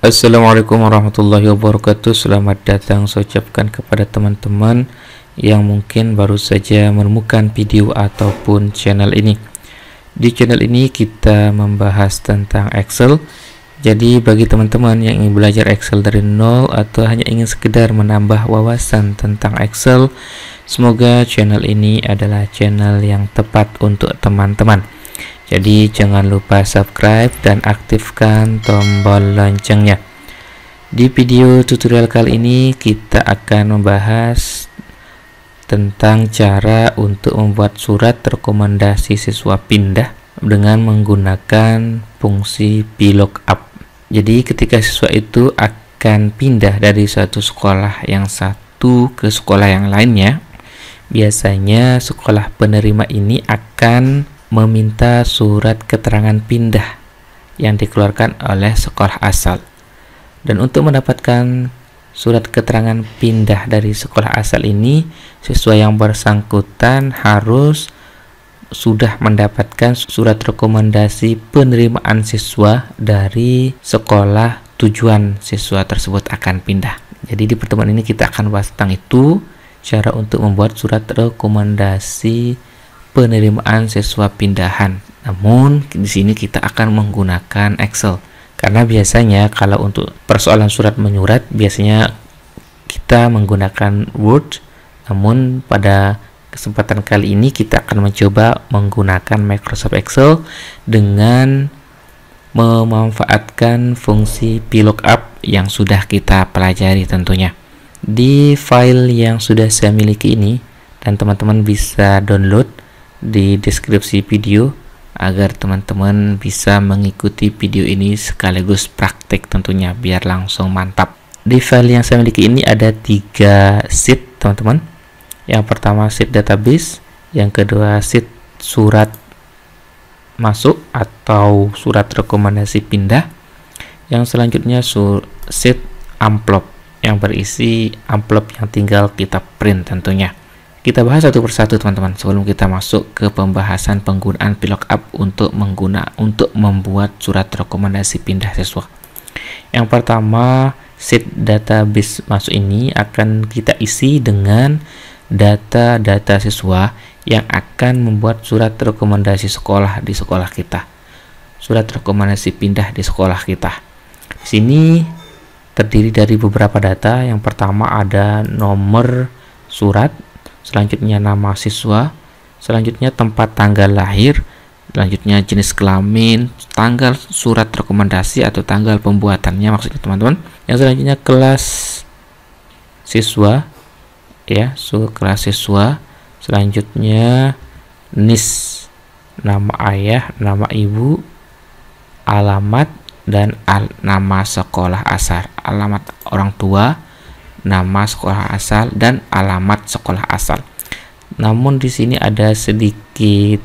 Assalamualaikum warahmatullahi wabarakatuh. Selamat datang saya ucapkan kepada teman-teman yang mungkin baru saja menemukan video ataupun channel ini. Di channel ini kita membahas tentang Excel. Jadi bagi teman-teman yang ingin belajar Excel dari nol atau hanya ingin sekedar menambah wawasan tentang Excel, semoga channel ini adalah channel yang tepat untuk teman-teman. Jadi jangan lupa subscribe dan aktifkan tombol loncengnya. Di video tutorial kali ini kita akan membahas tentang cara untuk membuat surat rekomendasi siswa pindah dengan menggunakan fungsi VLOOKUP. Jadi ketika siswa itu akan pindah dari satu sekolah yang satu ke sekolah yang lainnya, biasanya sekolah penerima ini akan meminta surat keterangan pindah yang dikeluarkan oleh sekolah asal. Dan untuk mendapatkan surat keterangan pindah dari sekolah asal ini, siswa yang bersangkutan harus sudah mendapatkan surat rekomendasi penerimaan siswa dari sekolah tujuan siswa tersebut akan pindah. Jadi di pertemuan ini kita akan bahas tentang itu, cara untuk membuat surat rekomendasi penerimaan siswa pindahan. Namun di sini kita akan menggunakan Excel karena biasanya kalau untuk persoalan surat menyurat biasanya kita menggunakan Word. Namun pada kesempatan kali ini kita akan mencoba menggunakan Microsoft Excel dengan memanfaatkan fungsi VLOOKUP yang sudah kita pelajari tentunya. Di file yang sudah saya miliki ini, dan teman-teman bisa download di deskripsi video agar teman-teman bisa mengikuti video ini sekaligus praktik tentunya biar langsung mantap. Di file yang saya miliki ini ada 3 sheet teman-teman. Yang pertama sheet database, yang kedua sheet surat masuk atau surat rekomendasi pindah, yang selanjutnya sheet amplop yang berisi amplop yang tinggal kita print tentunya. Kita bahas satu persatu teman-teman sebelum kita masuk ke pembahasan penggunaan VLOOKUP untuk membuat surat rekomendasi pindah siswa. Yang pertama, sheet database masuk ini akan kita isi dengan data-data siswa yang akan membuat surat rekomendasi sekolah di sekolah kita. Surat rekomendasi pindah di sekolah kita. Di sini terdiri dari beberapa data. Yang pertama ada nomor surat, selanjutnya nama siswa, selanjutnya tempat tanggal lahir, selanjutnya jenis kelamin, tanggal surat rekomendasi atau tanggal pembuatannya maksudnya teman-teman. Yang selanjutnya kelas siswa, ya, kelas siswa. Selanjutnya NIS, nama ayah, nama ibu, alamat, dan nama sekolah asal, alamat orang tua, nama sekolah asal, dan alamat sekolah asal. Namun di sini ada sedikit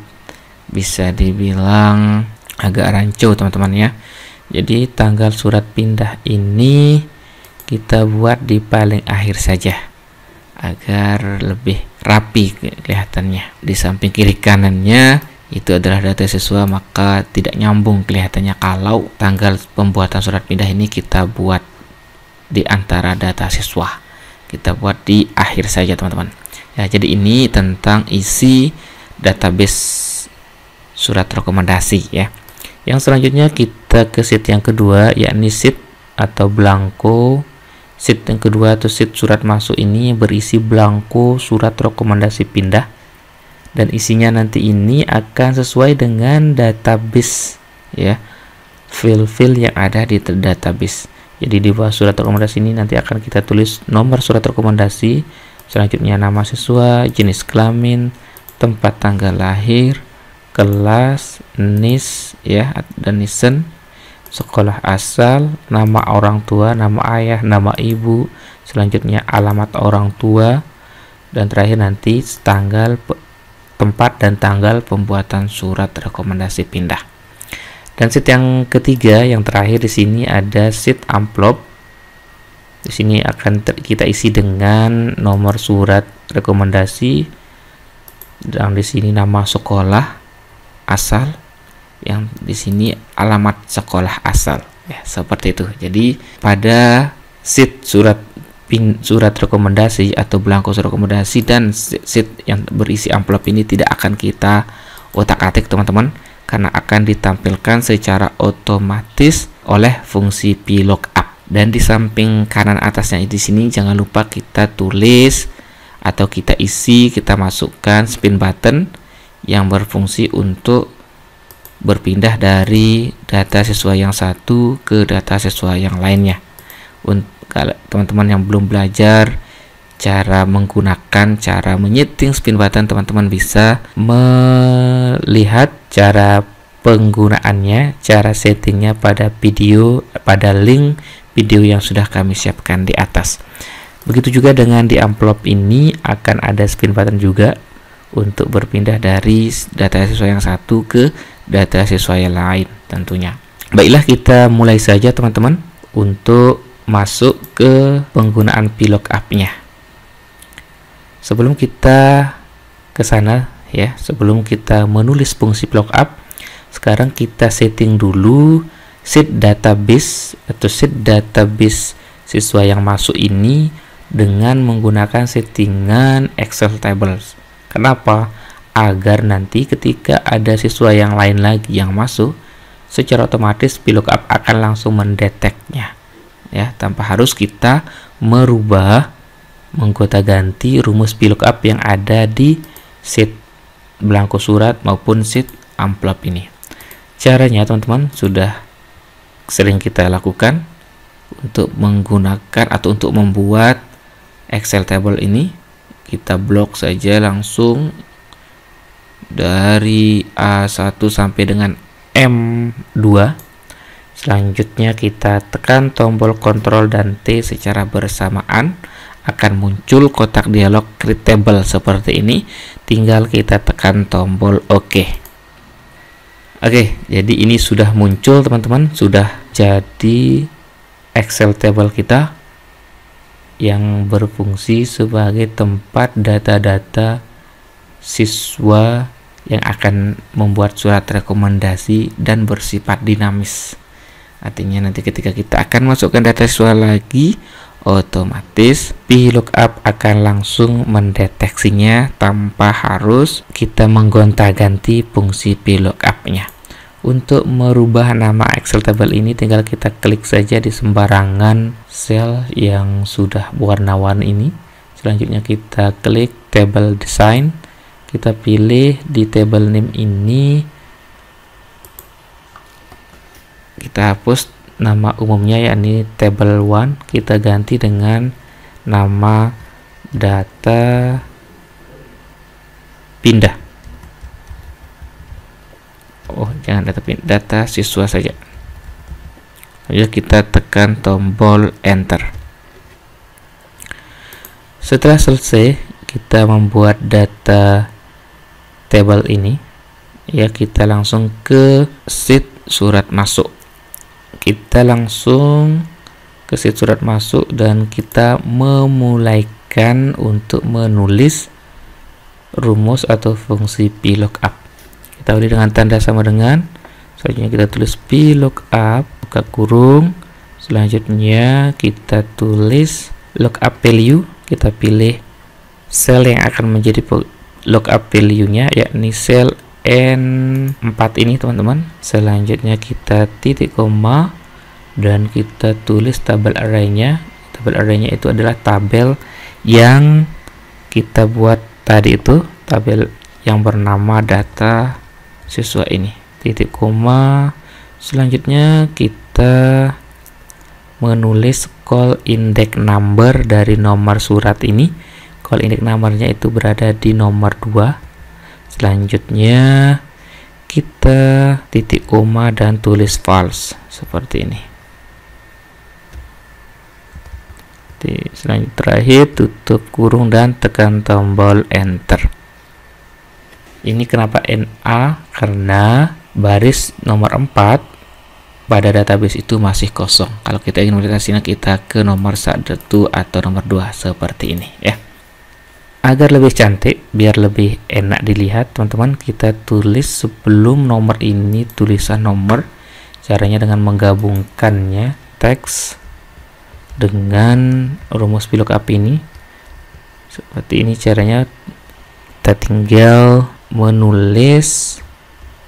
bisa dibilang agak rancu teman-teman ya. Jadi tanggal surat pindah ini kita buat di paling akhir saja agar lebih rapi kelihatannya. Di samping kiri kanannya itu adalah data siswa, maka tidak nyambung kelihatannya kalau tanggal pembuatan surat pindah ini kita buat di antara data siswa. Kita buat di akhir saja teman-teman ya. Jadi ini tentang isi database surat rekomendasi ya. Yang selanjutnya kita ke sheet yang kedua, yakni sheet atau blanko. Sheet yang kedua atau sheet surat masuk ini berisi blanko surat rekomendasi pindah, dan isinya nanti ini akan sesuai dengan database ya, file-file yang ada di database. Jadi di bawah surat rekomendasi ini nanti akan kita tulis nomor surat rekomendasi, selanjutnya nama siswa, jenis kelamin, tempat tanggal lahir, kelas, NIS ya dan NISEN, sekolah asal, nama orang tua, nama ayah, nama ibu, selanjutnya alamat orang tua, dan terakhir nanti tanggal, tempat, dan tanggal pembuatan surat rekomendasi pindah. Dan sheet yang ketiga, yang terakhir di sini ada sheet amplop. Di sini akan kita isi dengan nomor surat rekomendasi, dan di sini nama sekolah asal, yang di sini alamat sekolah asal. Ya, seperti itu. Jadi pada sheet surat rekomendasi atau belangko surat rekomendasi dan sheet yang berisi amplop ini tidak akan kita otak-atik teman-teman, karena akan ditampilkan secara otomatis oleh fungsi VLOOKUP. Dan di samping kanan atasnya di sini jangan lupa kita tulis atau kita isi, kita masukkan spin button yang berfungsi untuk berpindah dari data siswa yang satu ke data siswa yang lainnya. Kalau teman-teman yang belum belajar cara menyeting spin button, teman-teman bisa melihat cara penggunaannya, cara settingnya pada link video yang sudah kami siapkan di atas. Begitu juga dengan di amplop ini akan ada spin button juga untuk berpindah dari data siswa yang satu ke data siswa yang lain tentunya. Baiklah, kita mulai saja teman-teman untuk masuk ke penggunaan VLOOKUP-nya. Sebelum kita ke sana ya, sebelum kita menulis fungsi VLOOKUP, sekarang kita setting dulu sheet database atau sheet database siswa yang masuk ini dengan menggunakan settingan Excel tables. Kenapa? Agar nanti ketika ada siswa yang lain lagi yang masuk, secara otomatis VLOOKUP akan langsung mendeteknya ya, tanpa harus kita menggonta-ganti rumus VLOOKUP yang ada di sheet belangko surat maupun sheet amplop ini. Caranya teman-teman sudah sering kita lakukan untuk menggunakan atau untuk membuat Excel table ini. Kita blok saja langsung dari A1 sampai dengan M2. Selanjutnya kita tekan tombol Ctrl dan T secara bersamaan, akan muncul kotak dialog Create Table seperti ini. Tinggal kita tekan tombol OK. Oke, jadi ini sudah muncul teman-teman, sudah jadi Excel table kita yang berfungsi sebagai tempat data-data siswa yang akan membuat surat rekomendasi dan bersifat dinamis. Artinya nanti ketika kita akan masukkan data siswa lagi, otomatis VLOOKUP akan langsung mendeteksinya tanpa harus kita menggonta-ganti fungsi VLOOKUP-nya. Untuk merubah nama Excel table ini tinggal kita klik saja di sembarangan sel yang sudah warna-warni ini. Selanjutnya kita klik table design, kita pilih di table name ini, kita hapus nama umumnya yakni table 1, kita ganti dengan nama data pindah. Oh, jangan data pindah, data siswa saja. Lalu kita tekan tombol enter. Setelah selesai kita membuat data table ini ya, kita langsung ke sheet surat masuk. Kita langsung ke sheet surat masuk dan kita memulaikan untuk menulis rumus atau fungsi VLOOKUP. Kita beri dengan tanda sama dengan, selanjutnya kita tulis VLOOKUP buka kurung, selanjutnya kita tulis lookup value, kita pilih sel yang akan menjadi lookup value-nya yakni sel N4 ini teman-teman. Selanjutnya kita titik koma dan kita tulis tabel array-nya. Tabel array-nya itu adalah tabel yang kita buat tadi itu, tabel yang bernama data siswa ini. Titik koma. Selanjutnya kita menulis call index number dari nomor surat ini. Call index numbernya itu berada di nomor 2. Selanjutnya kita titik koma dan tulis false seperti ini. Selanjutnya terakhir tutup kurung dan tekan tombol enter. Ini kenapa NA? Karena baris nomor 4 pada database itu masih kosong. Kalau kita ingin modifikasinya, kita ke nomor 1 atau nomor 2 seperti ini ya. Agar lebih cantik, biar lebih enak dilihat teman-teman, kita tulis sebelum nomor ini tulisan nomor, Caranya dengan menggabungkannya teks dengan rumus VLOOKUP ini. Seperti ini caranya. Kita tinggal menulis,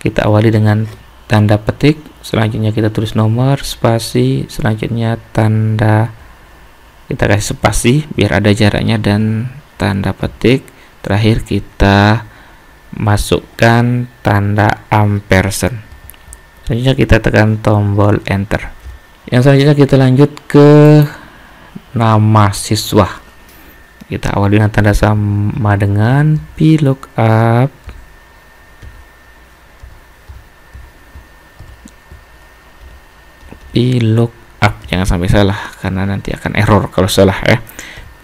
kita awali dengan tanda petik, selanjutnya kita tulis nomor, spasi, selanjutnya tanda, kita kasih spasi biar ada jaraknya, dan tanda petik, terakhir kita masukkan tanda ampersand. Selanjutnya kita tekan tombol enter. Yang selanjutnya kita lanjut ke nama siswa. Kita awali dengan tanda sama dengan VLOOKUP jangan sampai salah karena nanti akan error kalau salah ya.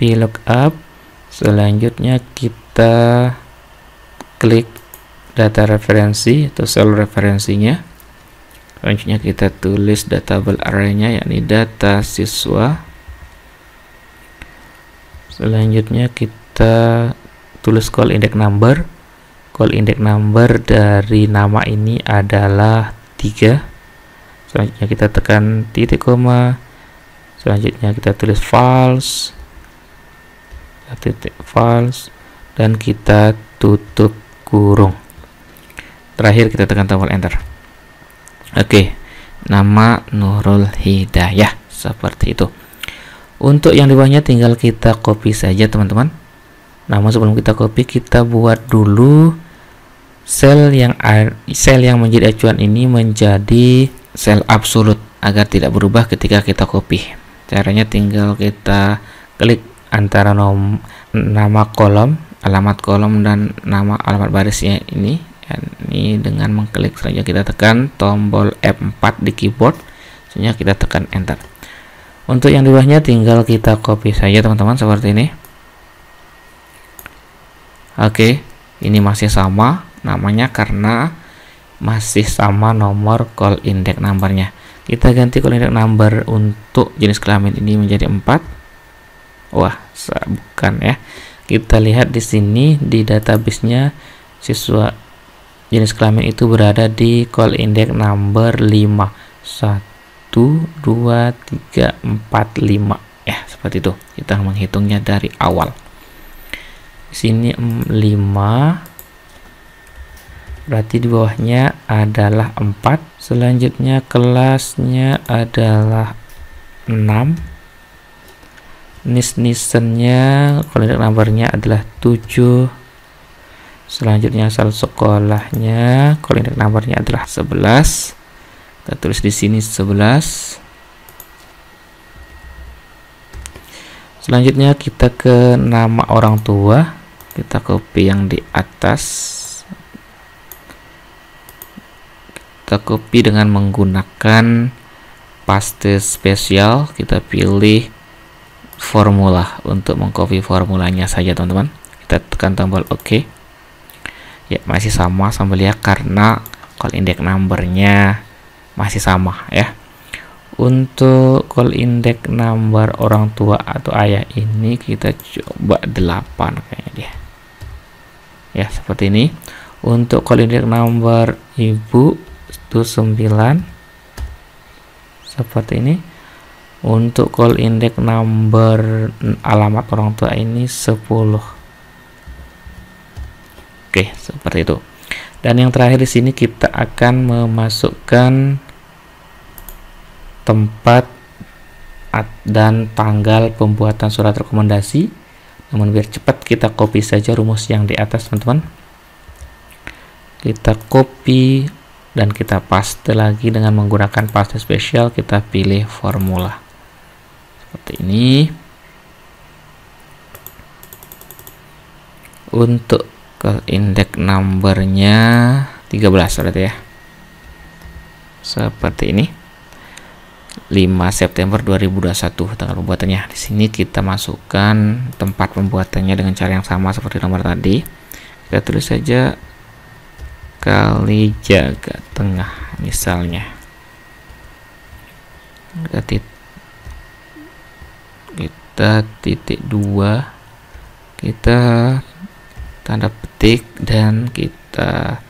VLOOKUP. Selanjutnya kita klik data referensi atau sel referensinya. Selanjutnya kita tulis datable array-nya, yakni data siswa. Selanjutnya kita tulis call index number. Call index number dari nama ini adalah 3. Selanjutnya kita tekan titik koma. Selanjutnya kita tulis false, titik false, dan kita tutup kurung. Terakhir kita tekan tombol enter. Oke, nama Nurul Hidayah, seperti itu. Untuk yang di bawahnya tinggal kita copy saja teman-teman. Namun sebelum kita copy, kita buat dulu sel yang menjadi acuan ini menjadi sel absolut agar tidak berubah ketika kita copy. Caranya tinggal kita klik antara nama kolom, alamat kolom, dan nama alamat barisnya ini dengan mengklik. Selanjutnya kita tekan tombol F4 di keyboard, selanjutnya kita tekan enter. Untuk yang di bawahnya tinggal kita copy saja teman-teman seperti ini. Oke, ini masih sama namanya karena masih sama nomor call index numbernya. Kita ganti call index number untuk jenis kelamin ini menjadi 4. Wah, bukan ya. Kita lihat di sini di database-nya siswa jenis kelamin itu berada di call index number 5. 1, 2, 3, 4, 5 ya, seperti itu. Kita menghitungnya dari awal. Di sini 5, berarti di bawahnya adalah 4. Selanjutnya kelasnya adalah 6. Nisennya call index numbernya adalah 7. Selanjutnya asal sekolahnya call index numbernya adalah 11. Kita tulis di sini 11. Selanjutnya kita ke nama orang tua. Kita copy yang di atas. Kita copy dengan menggunakan paste spesial. Kita pilih formula untuk mengcopy formulanya saja teman-teman. Kita tekan tombol OK. Ya, masih sama sambil ya karena call index numbernya masih sama ya. Untuk call index number orang tua atau ayah ini kita coba 8 kayaknya dia. Ya, seperti ini. Untuk call index number ibu itu 9. Seperti ini. Untuk call index number alamat orang tua ini 10. Oke, seperti itu. Dan yang terakhir di sini kita akan memasukkan tempat dan tanggal pembuatan surat rekomendasi. Namun biar cepat kita copy saja rumus yang di atas teman-teman. Kita copy dan kita paste lagi dengan menggunakan paste spesial. Kita pilih formula seperti ini. Untuk ke index numbernya 13 berarti ya, seperti ini. 5 September 2021 tanggal pembuatannya. Di sini kita masukkan tempat pembuatannya dengan cara yang sama seperti nomor tadi. Kita tulis saja Kalijaga Tengah misalnya. Kita titik 2, kita tanda petik dan kita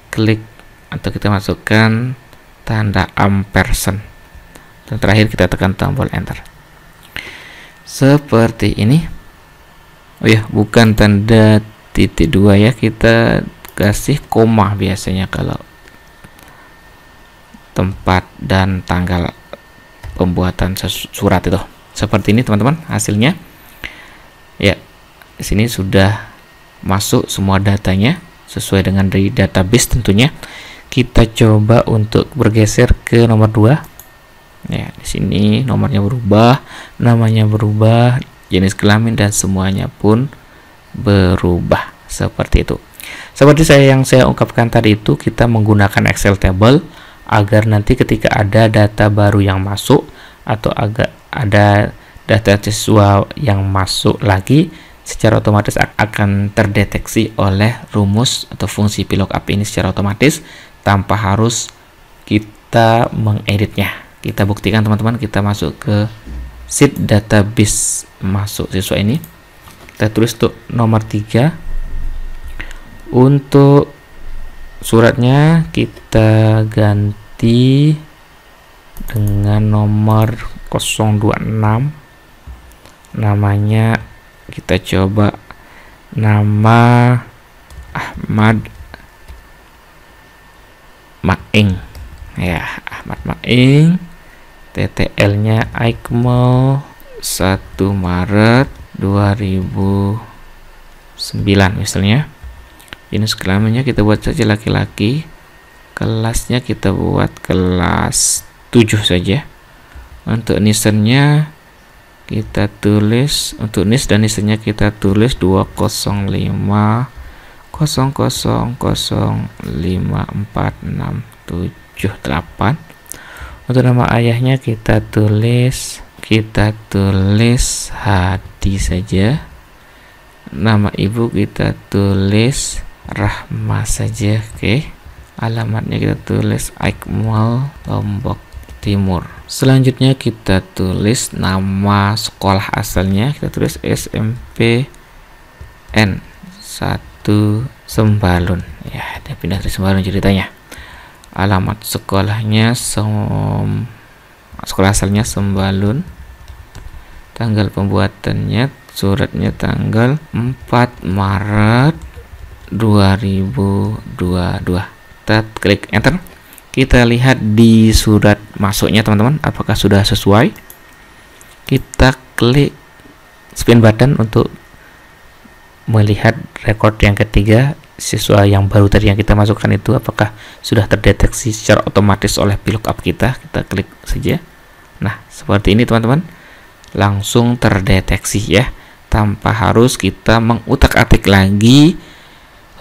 klik atau kita masukkan tanda ampersand, dan terakhir kita tekan tombol enter seperti ini. Oh ya, bukan tanda titik dua ya, kita kasih koma biasanya kalau tempat dan tanggal pembuatan surat itu. Seperti ini teman-teman hasilnya. Ya, di sini sudah masuk semua datanya sesuai dengan dari database tentunya. Kita coba untuk bergeser ke nomor 2. Ya, di sini nomornya berubah, namanya berubah, jenis kelamin dan semuanya pun berubah seperti itu. Seperti yang saya ungkapkan tadi itu, kita menggunakan Excel table agar nanti ketika ada data baru yang masuk atau agak ada data siswa yang masuk lagi, secara otomatis akan terdeteksi oleh rumus atau fungsi VLOOKUP ini secara otomatis tanpa harus kita mengeditnya. Kita buktikan teman-teman, kita masuk ke sheet database masuk siswa ini, kita tulis untuk nomor 3. Untuk suratnya kita ganti dengan nomor 026, namanya kita coba nama Ahmad Maing ya, Ahmad Maing. TTL nya Aikmal 1 Maret 2009 misalnya. Jenis kelaminnya kita buat saja laki-laki, kelasnya kita buat kelas 7 saja. Untuk nisennya kita tulis, untuk NIS dan nisennya kita tulis 205 00546778. Untuk nama ayahnya kita tulis Hadi saja. Nama ibu kita tulis Rahma saja. Oke. Alamatnya kita tulis Aikmal, Lombok Timur. Selanjutnya kita tulis nama sekolah asalnya, kita tulis SMP N 1 Sembalun. Ya, dia pindah dari Sembalun ceritanya. Alamat sekolahnya sekolah asalnya Sembalun. Tanggal pembuatannya, suratnya tanggal 4 Maret 2022. Kita klik enter. Kita lihat di surat masuknya teman-teman apakah sudah sesuai. Kita klik spin button untuk melihat record yang ketiga, siswa yang baru tadi yang kita masukkan itu apakah sudah terdeteksi secara otomatis oleh VLOOKUP kita. Kita klik saja. Nah, seperti ini teman-teman, langsung terdeteksi ya, tanpa harus kita mengutak-atik lagi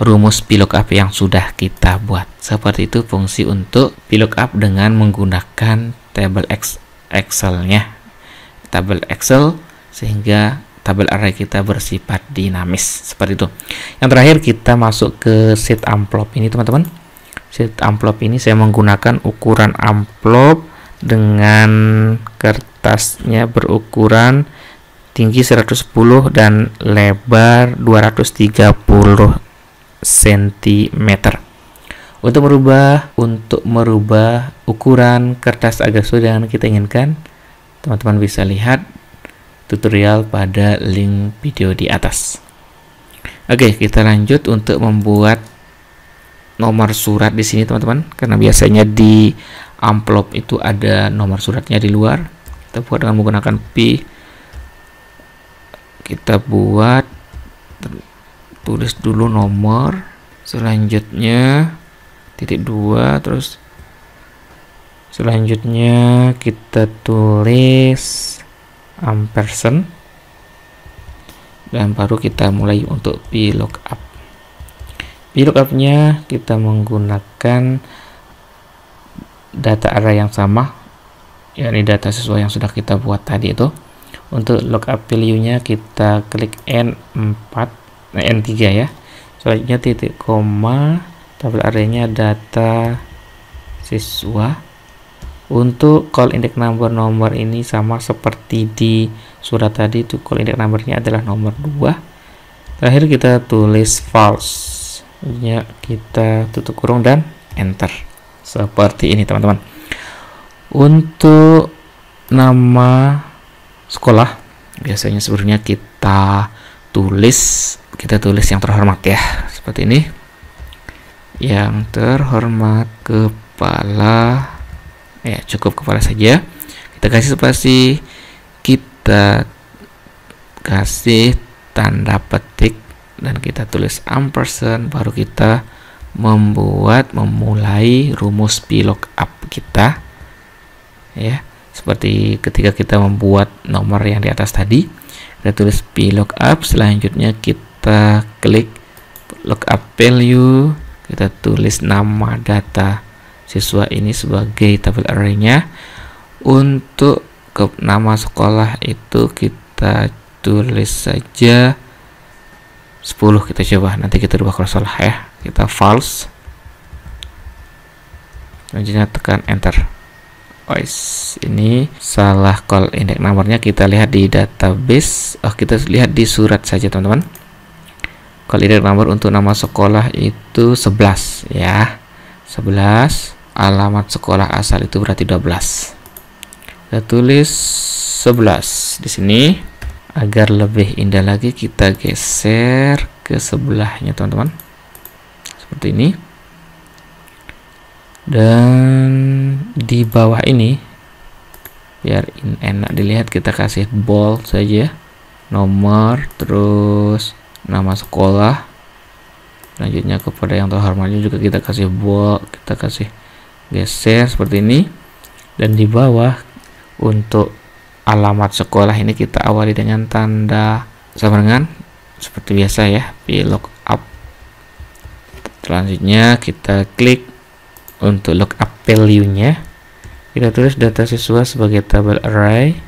rumus VLOOKUP yang sudah kita buat. Seperti itu fungsi untuk VLOOKUP dengan menggunakan tabel Excel-nya. Tabel Excel sehingga tabel array kita bersifat dinamis seperti itu. Yang terakhir kita masuk ke sheet amplop ini teman-teman. Sheet amplop ini saya menggunakan ukuran amplop dengan kertasnya berukuran tinggi 110 dan lebar 230 cm. Untuk merubah ukuran kertas agar sesuai dengan kita inginkan, teman-teman bisa lihat tutorial pada link video di atas. Oke, kita lanjut untuk membuat nomor surat di sini teman-teman, karena biasanya di amplop itu ada nomor suratnya di luar. Kita buat dengan menggunakan P. Kita buat, tulis dulu nomor, selanjutnya titik 2, terus selanjutnya kita tulis ampersand, dan baru kita mulai untuk VLOOKUP. VLOOKUP-nya kita menggunakan data array yang sama, yakni data sesuai yang sudah kita buat tadi itu. Untuk lookup value-nya kita klik N3 ya. Selanjutnya titik koma, tabel array-nya data siswa. Untuk call index number, nomor ini sama seperti di surat tadi, itu call index number-nya adalah nomor 2. Terakhir kita tulis false. Ya, kita tutup kurung dan enter. Seperti ini teman-teman. Untuk nama sekolah biasanya sebelumnya kita tulis yang terhormat ya, seperti ini. Yang terhormat kepala, ya cukup kepala saja. Kita kasih spasi, kita kasih tanda petik, dan kita tulis ampersand, baru kita memulai rumus VLOOKUP kita ya. Seperti ketika kita membuat nomor yang di atas tadi, kita tulis VLOOKUP, selanjutnya kita klik lookup value, kita tulis nama data siswa ini sebagai tabel array-nya. Untuk nama sekolah itu kita tulis saja 10, kita coba, nanti kita rubah kalau salah ya. Kita false, selanjutnya tekan enter. Ini salah call index nomornya, kita lihat di database. Kita lihat di surat saja teman-teman. Call index nomor untuk nama sekolah itu 11 ya, 11. Alamat sekolah asal itu berarti 12. Kita tulis 11 di sini. Agar lebih indah lagi, kita geser ke sebelahnya teman-teman, seperti ini. Dan di bawah ini biar enak dilihat, kita kasih bold saja nomor, terus nama sekolah, selanjutnya kepada yang terhormatnya juga kita kasih bold, kita kasih geser seperti ini. Dan di bawah untuk alamat sekolah ini kita awali dengan tanda sama dengan seperti biasa ya, VLOOKUP. Selanjutnya kita klik untuk lookup value-nya, kita tulis data siswa sebagai tabel array.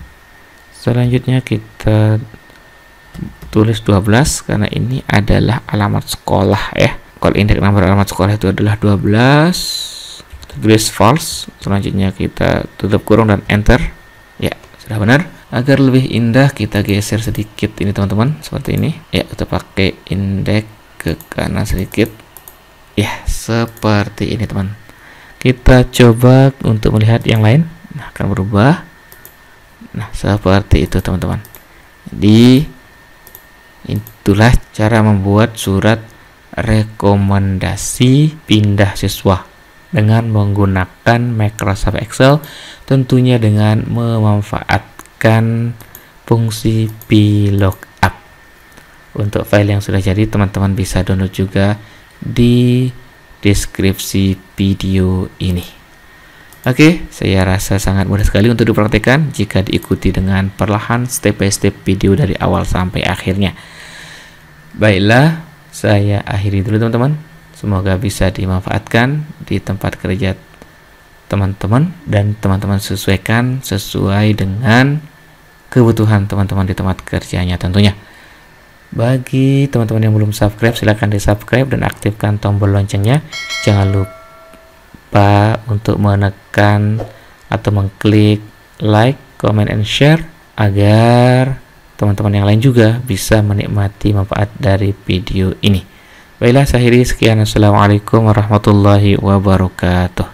Selanjutnya kita tulis 12 karena ini adalah alamat sekolah ya. Call index nomor alamat sekolah itu adalah 12. Tulis false, selanjutnya kita tutup kurung dan enter. Ya, sudah benar. Agar lebih indah kita geser sedikit ini teman-teman, seperti ini. Ya, kita pakai indeks ke kanan sedikit. Ya, seperti ini teman. Kita coba untuk melihat yang lain. Nah, akan berubah. Nah, seperti itu teman-teman. Jadi itulah cara membuat surat rekomendasi pindah siswa dengan menggunakan Microsoft Excel, tentunya dengan memanfaatkan fungsi VLOOKUP. Untuk file yang sudah jadi, teman-teman bisa download juga di deskripsi video ini. Oke, saya rasa sangat mudah sekali untuk dipraktikkan jika diikuti dengan perlahan step by step video dari awal sampai akhirnya. Baiklah, saya akhiri dulu teman-teman. Semoga bisa dimanfaatkan di tempat kerja teman-teman, dan teman-teman sesuaikan sesuai dengan kebutuhan teman-teman di tempat kerjanya tentunya. Bagi teman-teman yang belum subscribe, silahkan di subscribe dan aktifkan tombol loncengnya. Jangan lupa untuk menekan atau mengklik like, comment, and share agar teman-teman yang lain juga bisa menikmati manfaat dari video ini. Baiklah, saya akhiri sekian. Assalamualaikum warahmatullahi wabarakatuh.